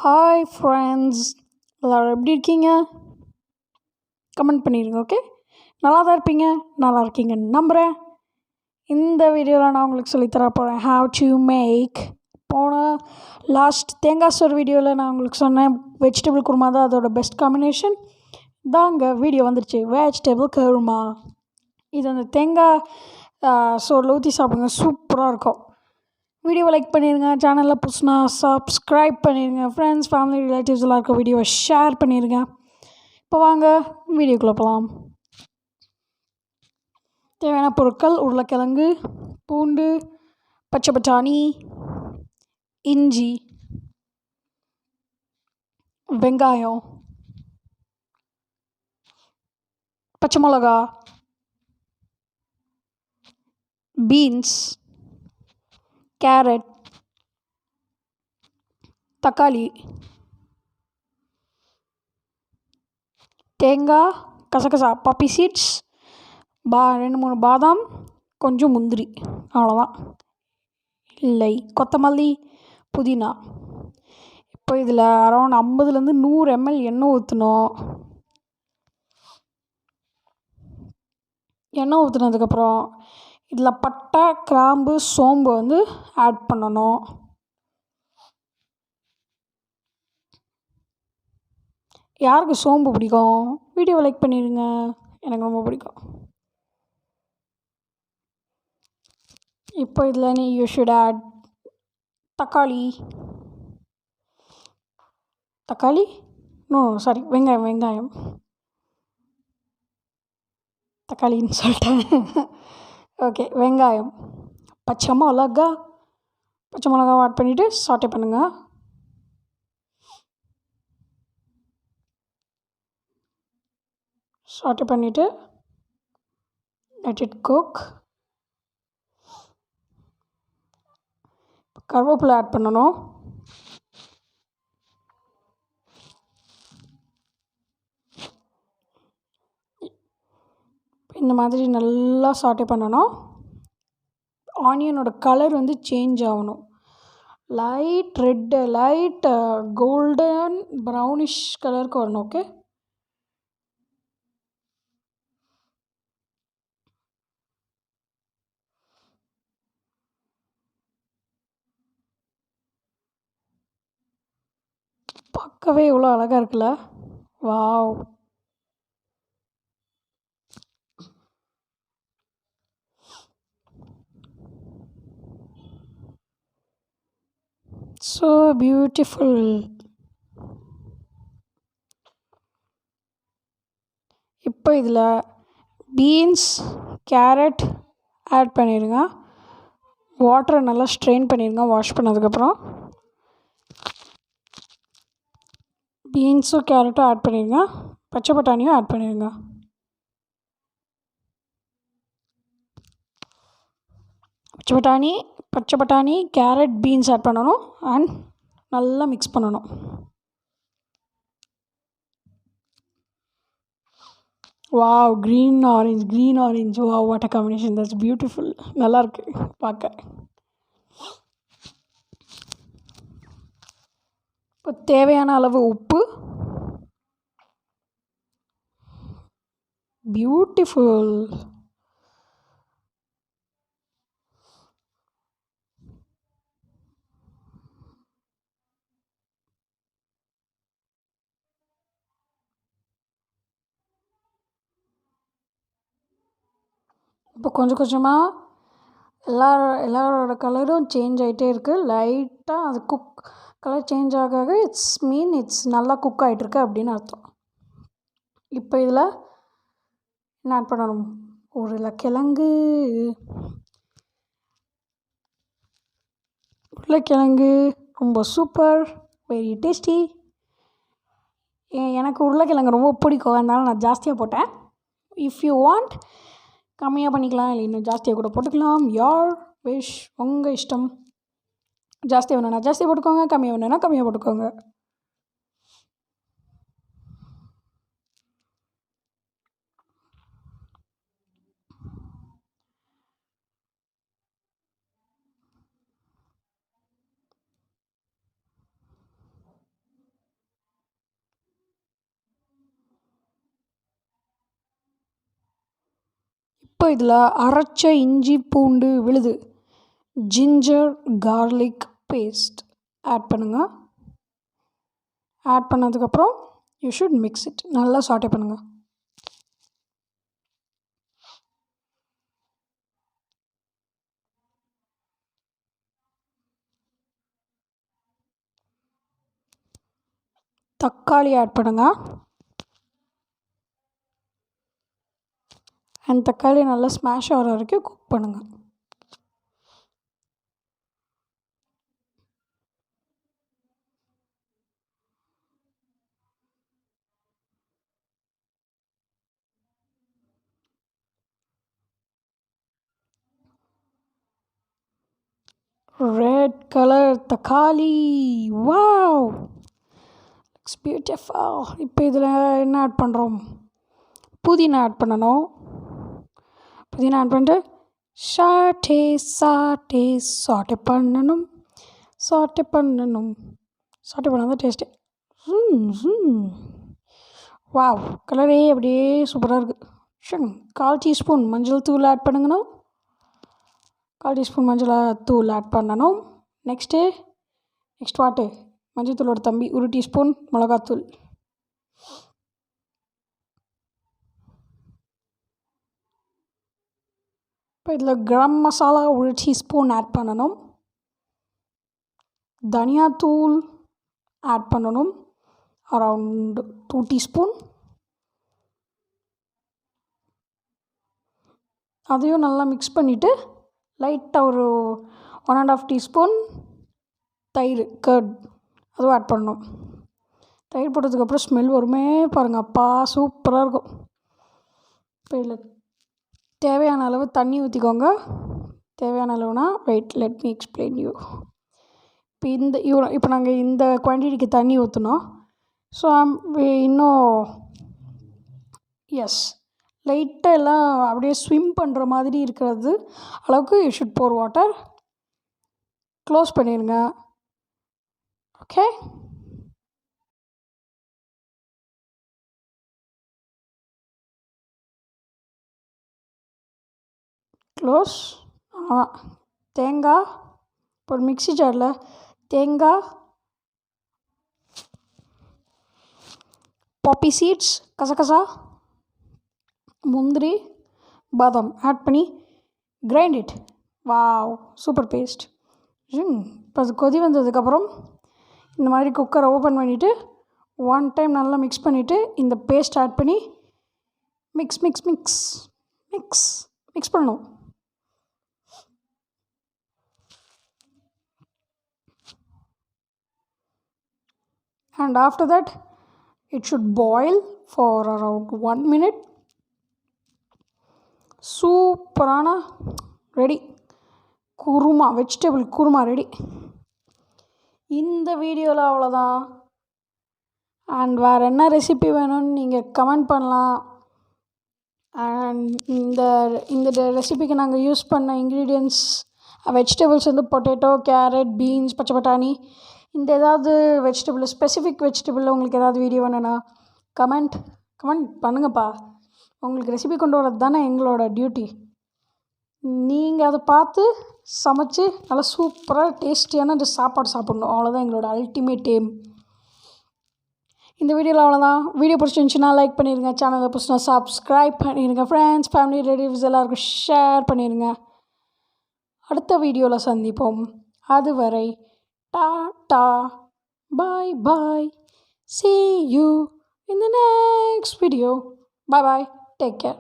Hi friends, எல்லோரும் எப்படி இருக்கீங்க? கமெண்ட் பண்ணிடுங்க. ஓகே, நல்லா தான் இருப்பீங்க, நல்லா இருக்கீங்கன்னு நம்புகிறேன். இந்த வீடியோவில் நான் உங்களுக்கு சொல்லித்தர போகிறேன் ஹவ் டு மேக். போன லாஸ்ட் தேங்காய் சோறு வீடியோவில் நான் உங்களுக்கு சொன்னேன் வெஜிடபிள் குருமா தான் அதோட பெஸ்ட் காம்பினேஷன். தாங்க வீடியோ வந்துருச்சு, வெஜிடபிள் குருமா. இது அந்த தேங்காய் சோறில் ஊற்றி சாப்பிடுங்க, சூப்பராக இருக்கும். வீடியோவை லைக் பண்ணிடுங்க, சேனலில் புதுசுனா சப்ஸ்கிரைப் பண்ணிடுங்க, ஃப்ரெண்ட்ஸ் ஃபேமிலி ரிலேட்டிவ்ஸ் எல்லாம் இருக்க வீடியோவை ஷேர் பண்ணிடுங்க. இப்போ வாங்க வீடியோக்குள்ளே போகலாம். தேவையான பொருட்கள்: உருளைக்கிழங்கு, பூண்டு, பச்சை பட்டாணி, இஞ்சி, வெங்காயம், பச்சை மிளகா, பீன்ஸ், கேரட், தக்காளி, தேங்காய், கசகசா பப்பி சீட்ஸ், 2-3 பாதாம், கொஞ்சம் முந்திரி, அவ்வளோதான். இல்லை, கொத்தமல்லி, புதினா. இப்போ இதில் அரௌண்ட் 50 100 ml எண்ணெய் ஊற்றணும். எண்ணெய் ஊற்றுனதுக்கப்புறம் இதில் பட்டை, கிராம்பு, சோம்பு ஆட் பண்ணணும். யாருக்கு சோம்பு பிடிக்கும்? வீடியோவை லைக் பண்ணிடுங்க, எனக்கு ரொம்ப பிடிக்கும். இப்போ இதில் யூ ஷுட் ஆட் தக்காளி சாரி வெங்காயம் தக்காளின்னு சொல்லிட்டேன். ஓகே, வெங்காயம், பச்சை மிளகா ஆட் பண்ணிவிட்டு சாட்டே பண்ணுங்கள். சாட்டே பண்ணிவிட்டு லெட் இட் குக். கருவேப்பிலை ஆட் பண்ணணும். இந்த மாதிரி நல்லா சாட்டே பண்ணணும். ஆனியனோட கலர் சேஞ்ச் ஆகணும். Light red, light golden brownish கலருக்கு வரணும். ஓகே, பார்க்கவே இவ்வளோ அழகாக இருக்குல்ல, வாவ். So beautiful. இப்போ இதில் பீன்ஸ், கேரட் ஆட் பண்ணிடுங்க. வாட்டரை நல்லா ஸ்ட்ரெயின் பண்ணிடுங்க. வாஷ் பண்ணதுக்கப்புறம் பீன்ஸும் கேரட்டும் ஆட் பண்ணிடுங்க. பச்சை பட்டாணியும் ஆட் பண்ணிடுங்க. பச்சை பட்டாணி, கேரட், பீன்ஸ் ஆட் பண்ணணும் அண்ட் நல்லா மிக்ஸ் பண்ணணும். Wow, green orange, wow, what a combination, that's beautiful. நல்லாயிருக்கு பார்க்க. இப்போ தேவையான அளவு உப்பு. பியூட்டிஃபுல். இப்போ கொஞ்சம் கொஞ்சமாக எல்லாரோட கலரும் சேஞ்ச் ஆகிட்டே இருக்குது. லைட்டாக அது கலர் சேஞ்ச் ஆக இட்ஸ் நல்லா குக் ஆகிட்டுருக்கு அப்படின்னு அர்த்தம். இப்போ இதில் என்ன ஆட் பண்ணணும்? உருளைக்கிழங்கு ரொம்ப சூப்பர், வெரி டேஸ்டி. எனக்கு உருளைக்கிழங்கு ரொம்ப பிடிக்கும், அதனால் நான் ஜாஸ்தியாக போட்டேன். இஃப் யூ வாண்ட் கம்மியாக பண்ணிக்கலாம், இல்லை இன்னும் ஜாஸ்தியாக கூட போட்டுக்கலாம். யார் விஷ், உங்கள் இஷ்டம். ஜாஸ்தியாக வேணும்னா ஜாஸ்தியாக போட்டுக்கோங்க, கம்மியாக வேணும்னா கம்மியாக போட்டுக்கோங்க. இப்போ இதில் அரைச்ச இஞ்சி பூண்டு விழுது ஜிஞ்சர் கார்லிக் பேஸ்ட் ஆட் பண்ணுங்கள். ஆட் பண்ணதுக்கப்புறம் யூ ஷுட் மிக்ஸ் இட். நல்லா சாட்டே பண்ணுங்கள். தக்காளி ஆட் பண்ணுங்கள். அண்ட் தக்காளி நல்லா ஸ்மாஷ் ஆகிற வரைக்கும் குக் பண்ணுங்கள். ரெட் கலர் தக்காளி, வாவ், இட்ஸ் பியூட்டிஃபுல். இப்போ இதில் என்ன ஆட் பண்ணுறோம்? புதினா ஆட் பண்ணணும். புதினா ஆட் பண்ணிட்டு சாட்டே சாட்டே சாட்டே பண்ணணும். சாட்டே பண்ணணும். சாட்டே பண்ணால் தான் டேஸ்ட்டு. வாவ், கலரே அப்படியே சூப்பராக இருக்குது. 1/4 டீஸ்பூன் மஞ்சள் தூள் ஆட் பண்ணுங்கணும். 1/4 டீஸ்பூன் மஞ்சள் தூள் ஆட் பண்ணணும். நெக்ஸ்ட் வாட்டு மஞ்சள் தூளோட தம்பி 1 டீஸ்பூன் மிளகாத்தூள். இப்போ இதில் கரம் மசாலா 1 டீஸ்பூன் ஆட் பண்ணணும். தனியாத்தூள் ஆட் பண்ணணும், அரவுண்ட் 2 டீஸ்பூன். அதையும் நல்லா மிக்ஸ் பண்ணிவிட்டு லைட்டாக ஒரு 1.5 டீஸ்பூன் தயிர் கர்ட் அதுவும் ஆட் பண்ணணும். தயிர் போட்டதுக்கப்புறம் ஸ்மெல் வருமே பாருங்கள், அப்பா சூப்பராக இருக்கும். இப்போ இதில் தேவையான அளவு தண்ணி ஊற்றிக்கோங்க. தேவையான அளவுனா லெட் மீ எக்ஸ்பிளைன் யூ. இப்போ நாங்கள் இந்த குவான்டிட்டிக்கு தண்ணி ஊற்றினோம். ஸோ இன்னும் எஸ் லைட்டாக எல்லாம் அப்படியே ஸ்விம் பண்ணுற மாதிரி இருக்கிறது அளவுக்கு you should pour water. Close பண்ணிடுங்க. Okay, close. தேங்காய் இப்போ ஒரு மிக்ஸி ஜாரில் தேங்காய், பாப்பி சீட்ஸ் கசகசா, முந்திரி, பாதாம் ஆட் பண்ணி grind it. Wow, super paste. இப்போ அது கொதி வந்ததுக்கப்புறம் இந்த மாதிரி குக்கரை ஓப்பன் பண்ணிவிட்டு 1 டைம் நல்லா மிக்ஸ் பண்ணிவிட்டு இந்த பேஸ்ட் ஆட் பண்ணி mix mix mix mix mix பண்ணணும். And after that it should boil for around 1 minute. சூப்பரான ready kurma, vegetable kurma ready. இந்த வீடியோவில் அவ்வளோதான். அண்ட் வேறு என்ன ரெசிபி வேணும்னு நீங்கள் கமெண்ட் பண்ணலாம். அண்ட் இந்த ரெசிபிக்கு நாங்கள் யூஸ் பண்ண இன்க்ரீடியன்ட்ஸ் வெஜிடபிள்ஸ் வந்து பொட்டேட்டோ, கேரட், பீன்ஸ், பச்சை பட்டாணி. இந்த ஏதாவது வெஜிடபிள் ஸ்பெசிஃபிக் வெஜிடபிளில் உங்களுக்கு ஏதாவது வீடியோ வேணும்னா கமெண்ட் பண்ணுங்கப்பா. உங்களுக்கு ரெசிபி கொண்டு வரது தானே எங்களோட டியூட்டி. நீங்கள் அதை பார்த்து சமைச்சு நல்லா சூப்பராக டேஸ்டியான சாப்பாடு சாப்பிட்ணும். அவ்வளோதான் எங்களோட அல்டிமேட் எய்ம். இந்த வீடியோவில் அவ்வளோதான். வீடியோ பிடிச்சிருந்துச்சுன்னா லைக் பண்ணிடுங்க. சேனலை பிடிச்சினா சப்ஸ்கிரைப் பண்ணிடுங்க. ஃப்ரெண்ட்ஸ், ஃபேமிலி, ரிலேட்டிவ்ஸ் எல்லாருக்கும் ஷேர் பண்ணிடுங்க. அடுத்த வீடியோவில் சந்திப்போம். அதுவரை டாடா, பாய் பாய். See you in the next video. Bye bye. Take care.